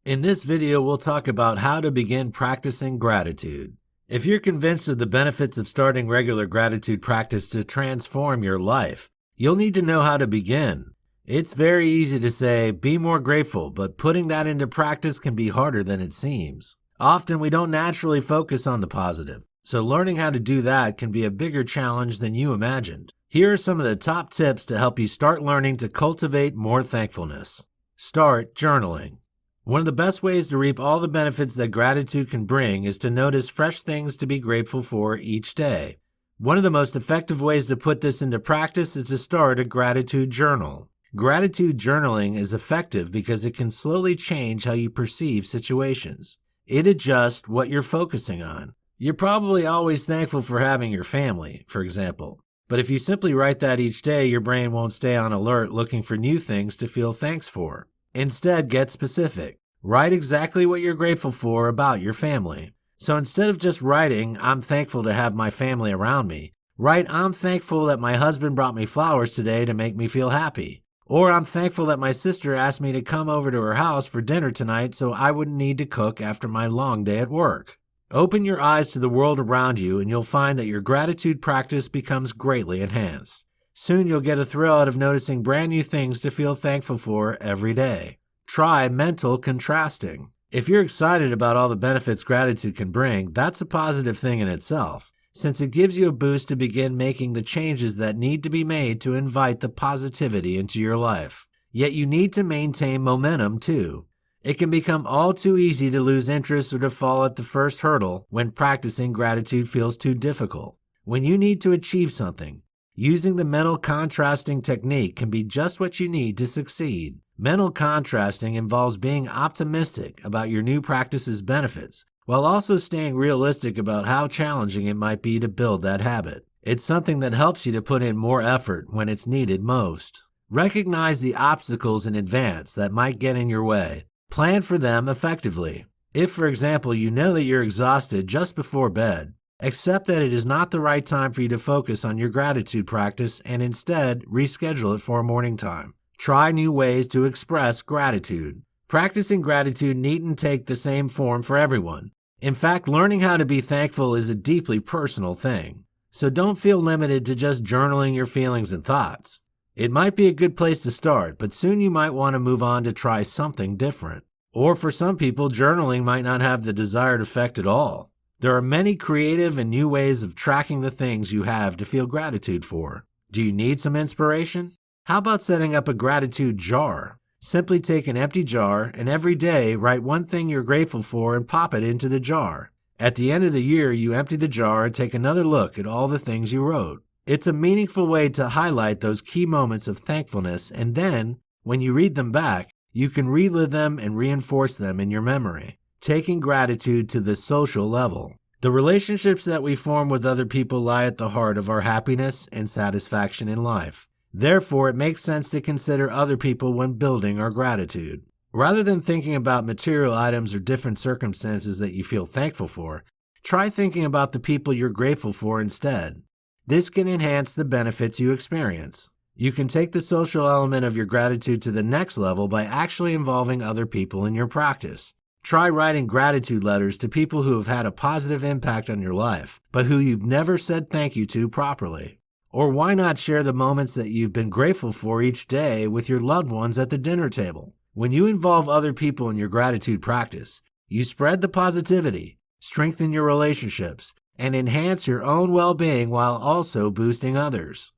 In this video, we'll talk about how to begin practicing gratitude. If you're convinced of the benefits of starting regular gratitude practice to transform your life, you'll need to know how to begin. It's very easy to say, be more grateful, but putting that into practice can be harder than it seems. Often we don't naturally focus on the positive, so learning how to do that can be a bigger challenge than you imagined. Here are some of the top tips to help you start learning to cultivate more thankfulness. Start journaling. One of the best ways to reap all the benefits that gratitude can bring is to notice fresh things to be grateful for each day. One of the most effective ways to put this into practice is to start a gratitude journal. Gratitude journaling is effective because it can slowly change how you perceive situations. It adjusts what you're focusing on. You're probably always thankful for having your family, for example. But if you simply write that each day, your brain won't stay on alert looking for new things to feel thanks for. Instead, get specific. Write exactly what you're grateful for about your family. So instead of just writing, I'm thankful to have my family around me, write, I'm thankful that my husband brought me flowers today to make me feel happy. Or I'm thankful that my sister asked me to come over to her house for dinner tonight so I wouldn't need to cook after my long day at work. Open your eyes to the world around you and you'll find that your gratitude practice becomes greatly enhanced. Soon you'll get a thrill out of noticing brand new things to feel thankful for every day. Try mental contrasting. If you're excited about all the benefits gratitude can bring, that's a positive thing in itself, since it gives you a boost to begin making the changes that need to be made to invite the positivity into your life. Yet you need to maintain momentum too. It can become all too easy to lose interest or to fall at the first hurdle when practicing gratitude feels too difficult. When you need to achieve something, using the mental contrasting technique can be just what you need to succeed. Mental contrasting involves being optimistic about your new practice's benefits, while also staying realistic about how challenging it might be to build that habit. It's something that helps you to put in more effort when it's needed most. Recognize the obstacles in advance that might get in your way. Plan for them effectively. If, for example, you know that you're exhausted just before bed, accept that it is not the right time for you to focus on your gratitude practice and instead reschedule it for morning time. Try new ways to express gratitude. Practicing gratitude needn't take the same form for everyone. In fact, learning how to be thankful is a deeply personal thing. So don't feel limited to just journaling your feelings and thoughts. It might be a good place to start, but soon you might want to move on to try something different. Or for some people, journaling might not have the desired effect at all. There are many creative and new ways of tracking the things you have to feel gratitude for. Do you need some inspiration? How about setting up a gratitude jar? Simply take an empty jar and every day write one thing you're grateful for and pop it into the jar. At the end of the year, you empty the jar and take another look at all the things you wrote. It's a meaningful way to highlight those key moments of thankfulness, and then, when you read them back, you can relive them and reinforce them in your memory. Taking gratitude to the social level. The relationships that we form with other people lie at the heart of our happiness and satisfaction in life. Therefore, it makes sense to consider other people when building our gratitude. Rather than thinking about material items or different circumstances that you feel thankful for, try thinking about the people you're grateful for instead. This can enhance the benefits you experience. You can take the social element of your gratitude to the next level by actually involving other people in your practice. Try writing gratitude letters to people who have had a positive impact on your life, but who you've never said thank you to properly. Or why not share the moments that you've been grateful for each day with your loved ones at the dinner table? When you involve other people in your gratitude practice, you spread the positivity, strengthen your relationships, and enhance your own well-being while also boosting others.